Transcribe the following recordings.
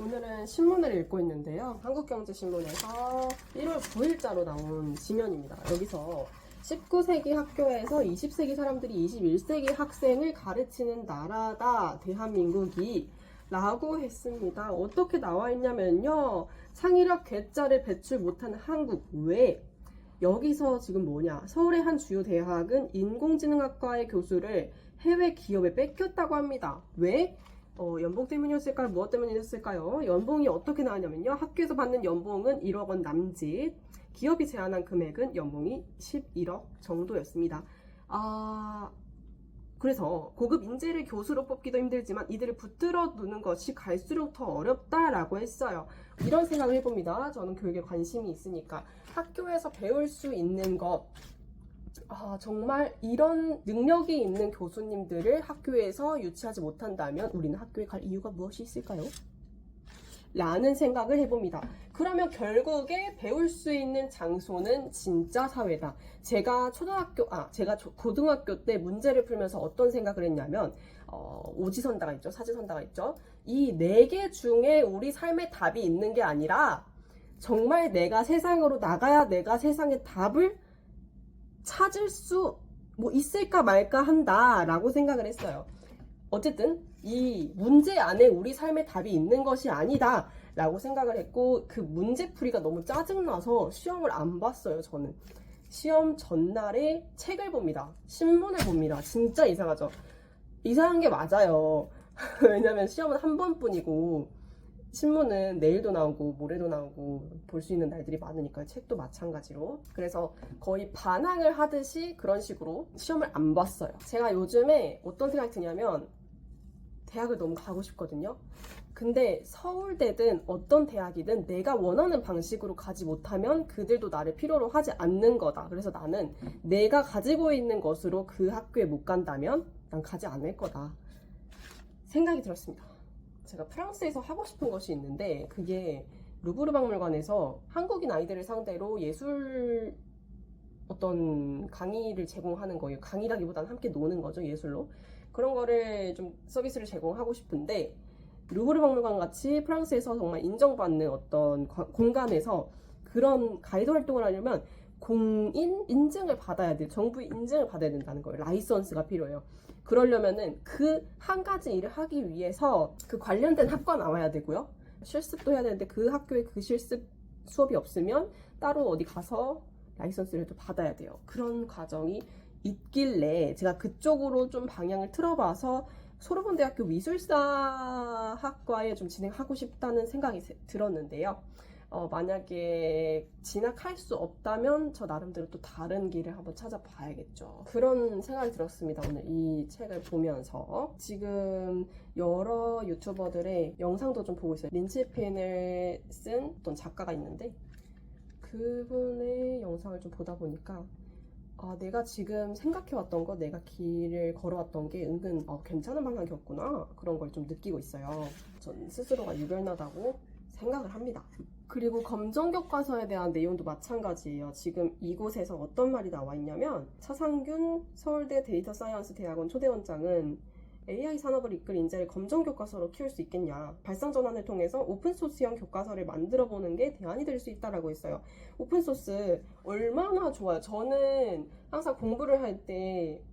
오늘은 신문을 읽고 있는데요. 한국경제신문에서 1월 9일자로 나온 지면입니다. 여기서 19세기 학교에서 20세기 사람들이 21세기 학생을 가르치는 나라다, 대한민국이 라고 했습니다. 어떻게 나와 있냐면요. 창의력 괴짜를 배출 못하는 한국. 왜? 여기서 지금 뭐냐? 서울의 한 주요 대학은 인공지능학과의 교수를 해외 기업에 뺏겼다고 합니다. 왜? 연봉 때문이었을까요? 무엇 때문이었을까요? 연봉이 어떻게 나왔냐면요. 학교에서 받는 연봉은 1억 원 남짓, 기업이 제안한 금액은 연봉이 11억 정도였습니다. 그래서 고급 인재를 교수로 뽑기도 힘들지만 이들을 붙들어 두는 것이 갈수록 더 어렵다라고 했어요. 이런 생각을 해봅니다. 저는 교육에 관심이 있으니까. 학교에서 배울 수 있는 것, 정말 이런 능력이 있는 교수님들을 학교에서 유치하지 못한다면 우리는 학교에 갈 이유가 무엇이 있을까요? 라는 생각을 해봅니다. 그러면 결국에 배울 수 있는 장소는 진짜 사회다. 제가 고등학교 때 문제를 풀면서 어떤 생각을 했냐면, 오지선다가 있죠. 사지선다가 있죠. 이 4개 중에 우리 삶의 답이 있는 게 아니라 정말 내가 세상으로 나가야 내가 세상의 답을 찾을 수 있을까 말까 한다라고 생각을 했어요. 어쨌든 이 문제 안에 우리 삶의 답이 있는 것이 아니다 라고 생각을 했고, 그 문제풀이가 너무 짜증나서 시험을 안 봤어요. 저는 시험 전날에 책을 봅니다. 신문을 봅니다. 진짜 이상하죠? 이상한 게 맞아요. 왜냐면 시험은 한 번뿐이고 신문은 내일도 나오고 모레도 나오고 볼 수 있는 날들이 많으니까, 책도 마찬가지로. 그래서 거의 반항을 하듯이 그런 식으로 시험을 안 봤어요. 제가 요즘에 어떤 생각이 드냐면, 대학을 너무 가고 싶거든요. 근데 서울대든 어떤 대학이든 내가 원하는 방식으로 가지 못하면 그들도 나를 필요로 하지 않는 거다. 그래서 나는 내가 가지고 있는 것으로 그 학교에 못 간다면 난 가지 않을 거다 생각이 들었습니다. 제가 프랑스에서 하고 싶은 것이 있는데, 그게 루브르 박물관에서 한국인 아이들을 상대로 예술 어떤 강의를 제공하는 거예요. 강의라기보다는 함께 노는 거죠, 예술로. 그런 거를 좀 서비스를 제공하고 싶은데, 루브르 박물관 같이 프랑스에서 정말 인정받는 어떤 공간에서 그런 가이드 활동을 하려면 공인 인증을 받아야 돼요. 정부의 인증을 받아야 된다는 거예요. 라이선스가 필요해요. 그러려면은 그 한 가지 일을 하기 위해서 그 관련된 학과 나와야 되고요. 실습도 해야 되는데 그 학교에 그 실습 수업이 없으면 따로 어디 가서 라이선스를 또 받아야 돼요. 그런 과정이 있길래 제가 그쪽으로 좀 방향을 틀어봐서 소르본대학교 미술사학과에 좀 진행하고 싶다는 생각이 들었는데요. 만약에 진학할 수 없다면 저 나름대로 또 다른 길을 한번 찾아봐야겠죠. 그런 생각이 들었습니다. 오늘 이 책을 보면서. 지금 여러 유튜버들의 영상도 좀 보고 있어요. 린치펜을 쓴 어떤 작가가 있는데, 그분의 영상을 좀 보다 보니까 내가 지금 생각해왔던 거, 내가 길을 걸어왔던 게 은근 괜찮은 방향이었구나, 그런 걸 좀 느끼고 있어요. 전 스스로가 유별나다고 생각을 합니다. 그리고 검정교과서에 대한 내용도 마찬가지예요. 지금 이곳에서 어떤 말이 나와 있냐면, 차상균 서울대 데이터 사이언스 대학원 초대원장은 AI 산업을 이끌 인재를 검정교과서로 키울 수 있겠냐, 발상전환을 통해서 오픈소스형 교과서를 만들어보는 게 대안이 될 수 있다라고 했어요. 오픈소스 얼마나 좋아요. 저는 항상 공부를 할 때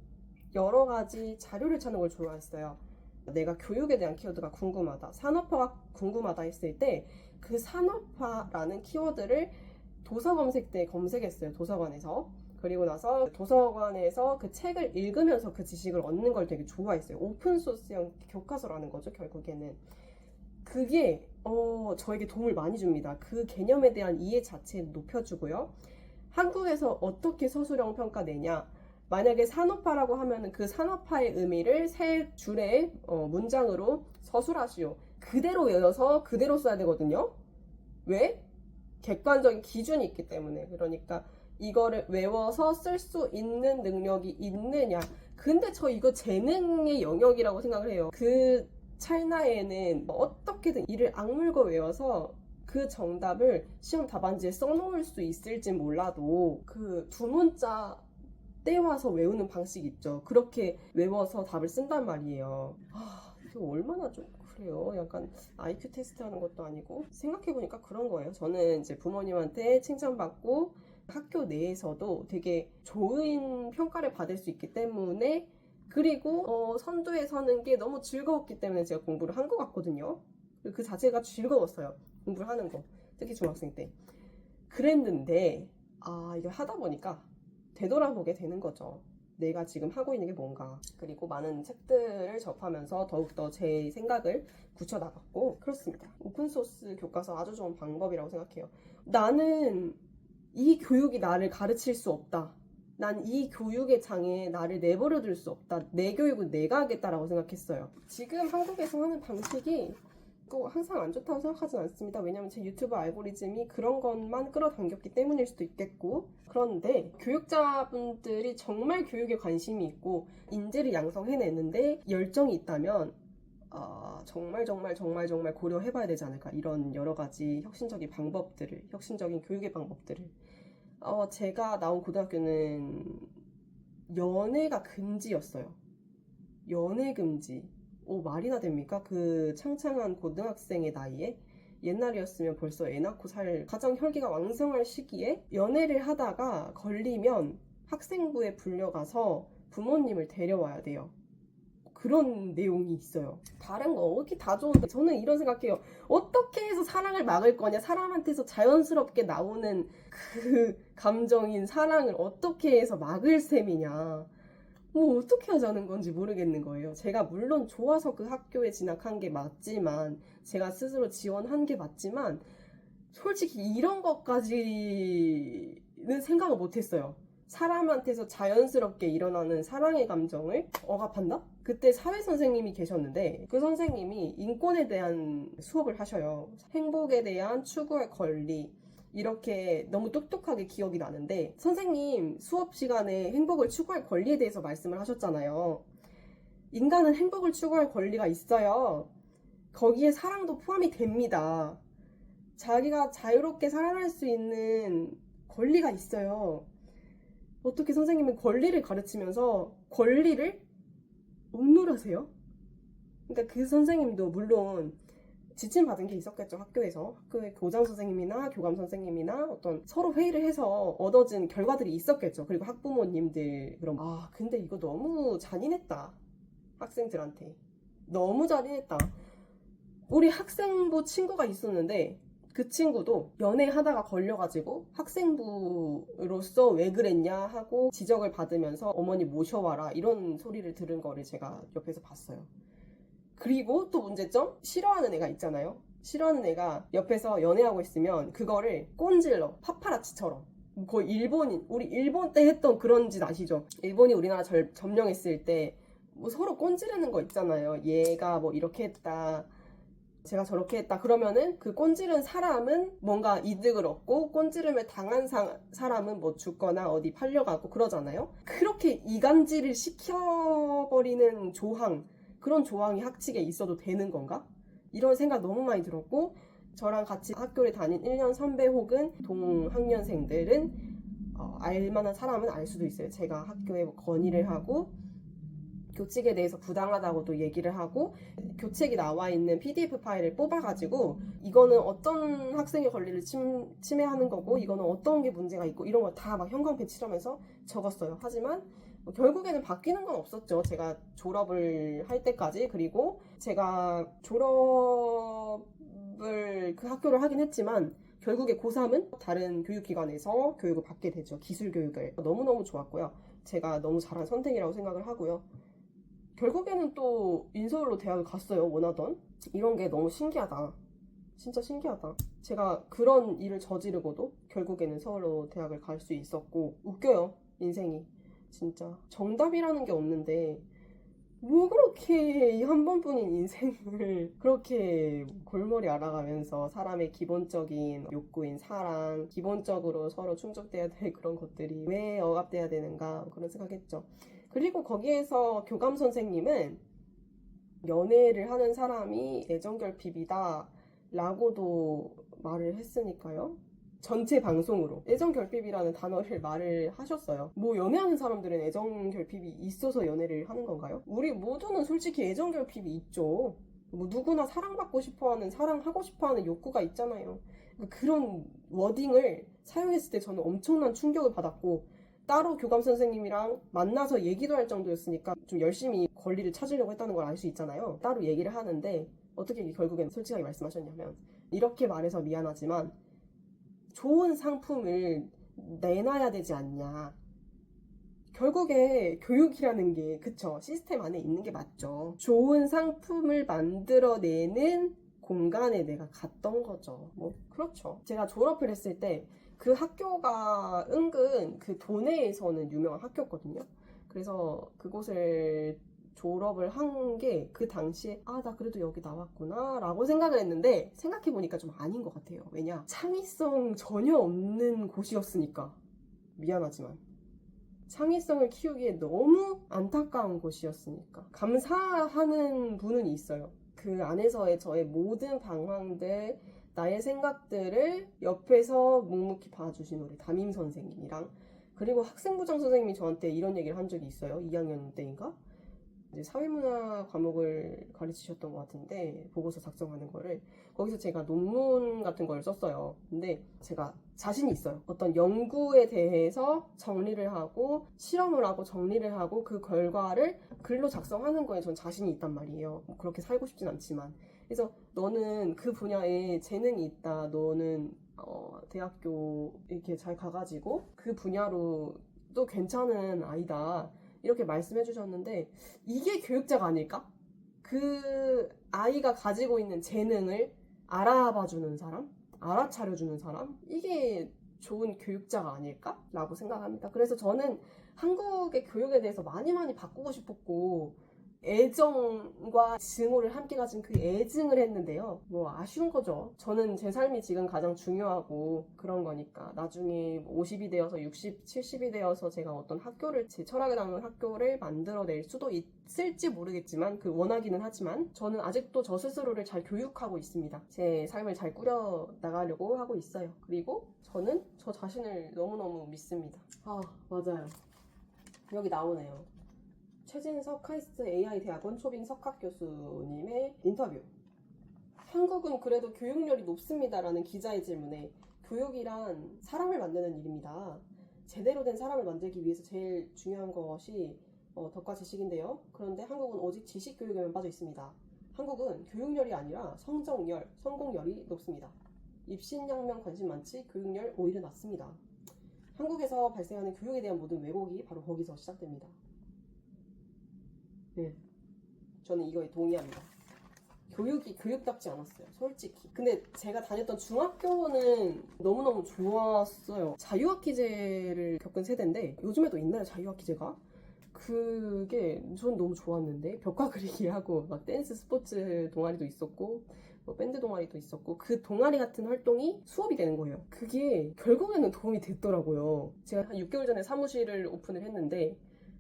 여러 가지 자료를 찾는 걸 좋아했어요. 내가 교육에 대한 키워드가 궁금하다, 산업화가 궁금하다 했을 때 그 산업화라는 키워드를 도서 검색대에 검색했어요. 도서관에서. 그리고 나서 도서관에서 그 책을 읽으면서 그 지식을 얻는 걸 되게 좋아했어요. 오픈소스형 교과서라는 거죠, 결국에는. 그게 저에게 도움을 많이 줍니다. 그 개념에 대한 이해 자체를 높여주고요. 한국에서 어떻게 서술형 평가 내냐, 만약에 산업화라고 하면은 그 산업화의 의미를 3줄의 문장으로 서술하시오, 그대로 외워서 그대로 써야 되거든요. 왜? 객관적인 기준이 있기 때문에. 그러니까 이거를 외워서 쓸 수 있는 능력이 있느냐. 근데 저 이거 재능의 영역이라고 생각을 해요. 그 찰나에는 어떻게든 이를 악물고 외워서 그 정답을 시험 답안지에 써놓을 수 있을진 몰라도 그 두 문자 떼와서 외우는 방식 있죠. 그렇게 외워서 답을 쓴단 말이에요. 이거 얼마나 좀 그래요. 약간 IQ 테스트 하는 것도 아니고 생각해보니까 그런 거예요. 저는 이제 부모님한테 칭찬받고 학교 내에서도 되게 좋은 평가를 받을 수 있기 때문에 그리고 선두에 서는 게 너무 즐거웠기 때문에 제가 공부를 한 것 같거든요. 그 자체가 즐거웠어요. 공부를 하는 거. 특히 중학생 때. 그랬는데 이걸 하다 보니까 되돌아보게 되는 거죠. 내가 지금 하고 있는 게 뭔가. 그리고 많은 책들을 접하면서 더욱더 제 생각을 굳혀나갔고 그렇습니다. 오픈소스 교과서 아주 좋은 방법이라고 생각해요. 나는 이 교육이 나를 가르칠 수 없다. 난 이 교육의 장에 나를 내버려 둘 수 없다. 내 교육은 내가 하겠다라고 생각했어요. 지금 한국에서 하는 방식이 또 항상 안 좋다고 생각하진 않습니다. 왜냐면 제 유튜브 알고리즘이 그런 것만 끌어당겼기 때문일 수도 있겠고. 그런데 교육자분들이 정말 교육에 관심이 있고 인재를 양성해내는데 열정이 있다면 정말 고려해봐야 되지 않을까. 이런 여러 가지 혁신적인 방법들을, 혁신적인 교육의 방법들을. 제가 나온 고등학교는 연애가 금지였어요. 연애 금지. 말이나 됩니까? 그 창창한 고등학생의 나이에 옛날이었으면 벌써 애 낳고 살 가장 혈기가 왕성할 시기에 연애를 하다가 걸리면 학생부에 불려가서 부모님을 데려와야 돼요. 그런 내용이 있어요. 다른 거 어떻게 다 좋은데 저는 이런 생각해요. 어떻게 해서 사랑을 막을 거냐? 사람한테서 자연스럽게 나오는 그 감정인 사랑을 어떻게 해서 막을 셈이냐? 어떻게 하자는 건지 모르겠는 거예요. 제가 물론 좋아서 그 학교에 진학한 게 맞지만 제가 스스로 지원한 게 맞지만 솔직히 이런 것까지는 생각을 못했어요. 사람한테서 자연스럽게 일어나는 사랑의 감정을 억압한다? 그때 사회선생님이 계셨는데 그 선생님이 인권에 대한 수업을 하셔요. 행복에 대한 추구의 권리 이렇게 너무 똑똑하게 기억이 나는데 선생님 수업 시간에 행복을 추구할 권리에 대해서 말씀을 하셨잖아요. 인간은 행복을 추구할 권리가 있어요. 거기에 사랑도 포함이 됩니다. 자기가 자유롭게 살아갈 수 있는 권리가 있어요. 어떻게 선생님은 권리를 가르치면서 권리를 억누르세요? 그러니까 그 선생님도 물론 지침받은 게 있었겠죠. 학교에서. 학교의 교장 선생님이나 교감 선생님이나 어떤 서로 회의를 해서 얻어진 결과들이 있었겠죠. 그리고 학부모님들 그럼 근데 이거 너무 잔인했다. 학생들한테. 너무 잔인했다. 우리 학생부 친구가 있었는데 그 친구도 연애하다가 걸려가지고 학생부로서 왜 그랬냐 하고 지적을 받으면서 어머니 모셔와라 이런 소리를 들은 거를 제가 옆에서 봤어요. 그리고 또 문제점? 싫어하는 애가 있잖아요. 싫어하는 애가 옆에서 연애하고 있으면 그거를 꼰질러. 파파라치처럼. 거의 우리 일본 때 했던 그런 짓 아시죠? 일본이 우리나라 점령했을 때 서로 꼰지르는 거 있잖아요. 얘가 이렇게 했다. 제가 저렇게 했다. 그러면은 그 꼰지른 사람은 뭔가 이득을 얻고 꼰지름을 당한 사람은 죽거나 어디 팔려가고 그러잖아요. 그렇게 이간질을 시켜버리는 조항, 그런 조항이 학칙에 있어도 되는 건가? 이런 생각 너무 많이 들었고 저랑 같이 학교를 다닌 1년 선배 혹은 동학년생들은 알만한 사람은 알 수도 있어요. 제가 학교에 건의를 하고 교칙에 대해서 부당하다고도 얘기를 하고 교책이 나와 있는 PDF 파일을 뽑아가지고 이거는 어떤 학생의 권리를 침해하는 거고 이거는 어떤 게 문제가 있고 이런 걸 다 막 형광펜 칠하면서 적었어요. 하지만 결국에는 바뀌는 건 없었죠. 제가 졸업을 할 때까지. 그리고 제가 졸업을 그 학교를 하긴 했지만 결국에 고3은 다른 교육기관에서 교육을 받게 되죠. 기술교육을. 너무너무 좋았고요. 제가 너무 잘한 선택이라고 생각을 하고요. 결국에는 또 인서울로 대학을 갔어요. 원하던. 이런 게 너무 신기하다. 진짜 신기하다. 제가 그런 일을 저지르고도 결국에는 서울로 대학을 갈 수 있었고 웃겨요. 인생이. 진짜 정답이라는 게 없는데 뭐 그렇게 이 한 번뿐인 인생을 그렇게 골머리 알아가면서 사람의 기본적인 욕구인 사랑, 기본적으로 서로 충족돼야 될 그런 것들이 왜 억압돼야 되는가 그런 생각했죠. 그리고 거기에서 교감 선생님은 연애를 하는 사람이 애정결핍이다 라고도 말을 했으니까요. 전체 방송으로 애정결핍이라는 단어를 말을 하셨어요. 연애하는 사람들은 애정결핍이 있어서 연애를 하는 건가요? 우리 모두는 솔직히 애정결핍이 있죠. 뭐 누구나 사랑받고 싶어하는, 사랑하고 싶어하는 욕구가 있잖아요. 그런 워딩을 사용했을 때 저는 엄청난 충격을 받았고, 따로 교감 선생님이랑 만나서 얘기도 할 정도였으니까 좀 열심히 권리를 찾으려고 했다는 걸 알 수 있잖아요. 따로 얘기를 하는데 어떻게 결국엔 솔직하게 말씀하셨냐면, 이렇게 말해서 미안하지만 좋은 상품을 내놔야 되지 않냐. 결국에 교육이라는 게, 그쵸, 시스템 안에 있는 게 맞죠. 좋은 상품을 만들어내는 공간에 내가 갔던 거죠. 뭐 그렇죠. 제가 졸업을 했을 때 그 학교가 은근 그 도내에서는 유명한 학교였거든요. 그래서 그곳을 졸업을 한 게 그 당시에 나 그래도 여기 나왔구나 라고 생각을 했는데, 생각해보니까 좀 아닌 것 같아요. 왜냐, 창의성 전혀 없는 곳이었으니까. 미안하지만 창의성을 키우기에 너무 안타까운 곳이었으니까. 감사하는 분은 있어요. 그 안에서의 저의 모든 방황들, 나의 생각들을 옆에서 묵묵히 봐주신 우리 담임 선생님이랑, 그리고 학생부장 선생님이 저한테 이런 얘기를 한 적이 있어요. 2학년 때인가? 이제 사회문화 과목을 가르치셨던 것 같은데, 보고서 작성하는 거를, 거기서 제가 논문 같은 걸 썼어요. 근데 제가 자신이 있어요. 어떤 연구에 대해서 정리를 하고 실험을 하고 정리를 하고 그 결과를 글로 작성하는 거에 전 자신이 있단 말이에요. 뭐 그렇게 살고 싶진 않지만. 그래서 너는 그 분야에 재능이 있다. 너는 대학교 이렇게 잘 가가지고 그 분야로 또 괜찮은 아이다. 이렇게 말씀해 주셨는데, 이게 교육자가 아닐까? 그 아이가 가지고 있는 재능을 알아봐주는 사람? 알아차려주는 사람? 이게 좋은 교육자가 아닐까? 라고 생각합니다. 그래서 저는 한국의 교육에 대해서 많이 바꾸고 싶었고, 애정과 증오를 함께 가진 그 애증을 했는데요. 뭐 아쉬운 거죠. 저는 제 삶이 지금 가장 중요하고 그런 거니까 나중에 50이 되어서 60, 70이 되어서 제가 어떤 학교를, 제 철학에 담는 학교를 만들어낼 수도 있을지 모르겠지만, 그 원하기는 하지만 저는 아직도 저 스스로를 잘 교육하고 있습니다. 제 삶을 잘 꾸려 나가려고 하고 있어요. 그리고 저는 저 자신을 너무너무 믿습니다. 맞아요. 여기 나오네요. 최진석 카이스트 AI 대학원 초빙 석학 교수님의 인터뷰. 한국은 그래도 교육열이 높습니다라는 기자의 질문에, 교육이란 사람을 만드는 일입니다. 제대로 된 사람을 만들기 위해서 제일 중요한 것이 덕과 지식인데요. 그런데 한국은 오직 지식 교육에만 빠져 있습니다. 한국은 교육열이 아니라 성적열, 성공열이 높습니다. 입신양명 관심 많지 교육열 오히려 낮습니다. 한국에서 발생하는 교육에 대한 모든 왜곡이 바로 거기서 시작됩니다. 네, 저는 이거에 동의합니다. 교육이 교육답지 않았어요, 솔직히. 근데 제가 다녔던 중학교는 너무너무 좋았어요. 자유학기제를 겪은 세대인데, 요즘에도 있나요, 자유학기제가? 그게 전 너무 좋았는데, 벽화 그리기 하고 막 댄스 스포츠 동아리도 있었고, 뭐 밴드 동아리도 있었고, 그 동아리 같은 활동이 수업이 되는 거예요. 그게 결국에는 도움이 됐더라고요. 제가 한 6개월 전에 사무실을 오픈을 했는데,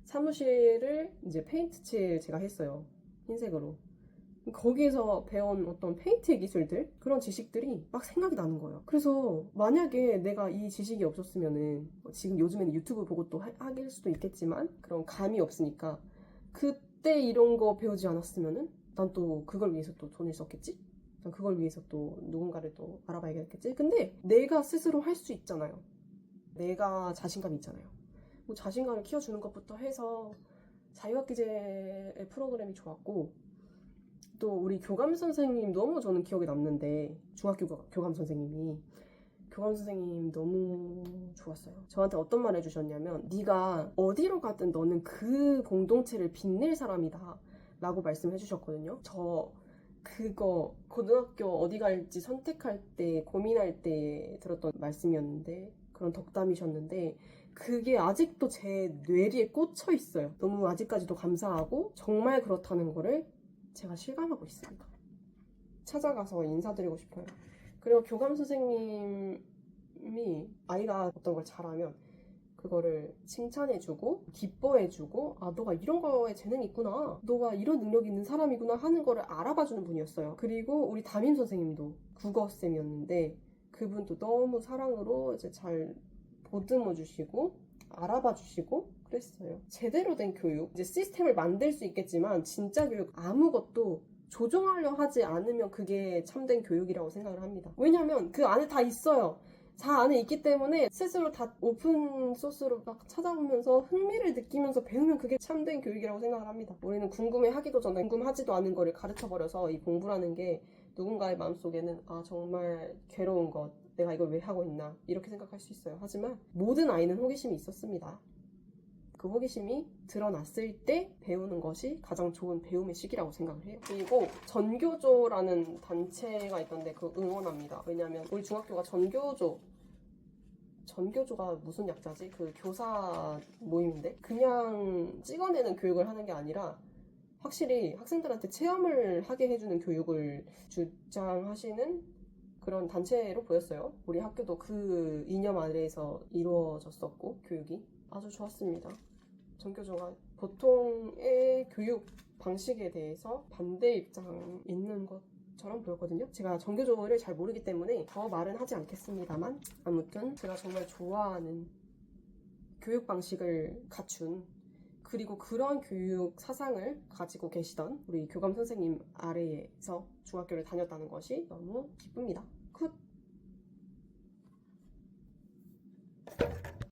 사무실을 이제 페인트 칠 제가 했어요. 흰색으로. 거기에서 배운 어떤 페인트의 기술들, 그런 지식들이 막 생각이 나는 거예요. 그래서 만약에 내가 이 지식이 없었으면은, 지금 요즘에는 유튜브 보고 또 하길 수도 있겠지만 그런 감이 없으니까, 그때 이런 거 배우지 않았으면은 난 또 그걸 위해서 또 돈을 썼겠지? 난 그걸 위해서 또 누군가를 또 알아봐야겠지? 근데 내가 스스로 할 수 있잖아요. 내가 자신감이 있잖아요. 뭐 자신감을 키워주는 것부터 해서 자유학기제의 프로그램이 좋았고, 또 우리 교감 선생님 너무 저는 기억에 남는데, 중학교 교감 선생님 너무 좋았어요. 저한테 어떤 말 해주셨냐면, 네가 어디로 가든 너는 그 공동체를 빛낼 사람이다 라고 말씀해 주셨거든요. 저 그거 고등학교 어디 갈지 선택할 때, 고민할 때 들었던 말씀이었는데, 그런 덕담이셨는데, 그게 아직도 제 뇌리에 꽂혀 있어요. 너무 아직까지도 감사하고 정말 그렇다는 거를 제가 실감하고 있습니다. 찾아가서 인사드리고 싶어요. 그리고 교감 선생님이 아이가 어떤 걸 잘하면 그거를 칭찬해주고 기뻐해주고, 너가 이런 거에 재능이 있구나, 너가 이런 능력이 있는 사람이구나 하는 거를 알아봐주는 분이었어요. 그리고 우리 담임 선생님도 국어쌤이었는데, 그분도 너무 사랑으로 이제 잘 보듬어 주시고 알아봐 주시고 그랬어요. 제대로 된 교육, 이제 시스템을 만들 수 있겠지만 진짜 교육 아무것도 조종하려 하지 않으면 그게 참된 교육이라고 생각을 합니다. 왜냐하면 그 안에 다 있어요. 다 안에 있기 때문에 스스로 다 오픈 소스로 막 찾아보면서 흥미를 느끼면서 배우면 그게 참된 교육이라고 생각을 합니다. 우리는 궁금해하기도 전에 궁금하지도 않은 거를 가르쳐버려서 이 공부라는 게 누군가의 마음속에는 아 정말 괴로운 것, 내가 이걸 왜 하고 있나 이렇게 생각할 수 있어요. 하지만 모든 아이는 호기심이 있었습니다. 그 호기심이 드러났을 때 배우는 것이 가장 좋은 배움의 시기라고 생각을 해요. 그리고 전교조라는 단체가 있던데 그거 응원합니다. 왜냐면 우리 중학교가 전교조가 무슨 약자지? 그 교사 모임인데 그냥 찍어내는 교육을 하는 게 아니라 확실히 학생들한테 체험을 하게 해주는 교육을 주장하시는 그런 단체로 보였어요. 우리 학교도 그 이념 아래에서 이루어졌었고 교육이 아주 좋았습니다. 전교조가 보통의 교육 방식에 대해서 반대 입장 있는 것처럼 보였거든요. 제가 전교조를 잘 모르기 때문에 더 말은 하지 않겠습니다만 아무튼 제가 정말 좋아하는 교육 방식을 갖춘 그리고 그런 교육 사상을 가지고 계시던 우리 교감 선생님 아래에서 중학교를 다녔다는 것이 너무 기쁩니다. 끝!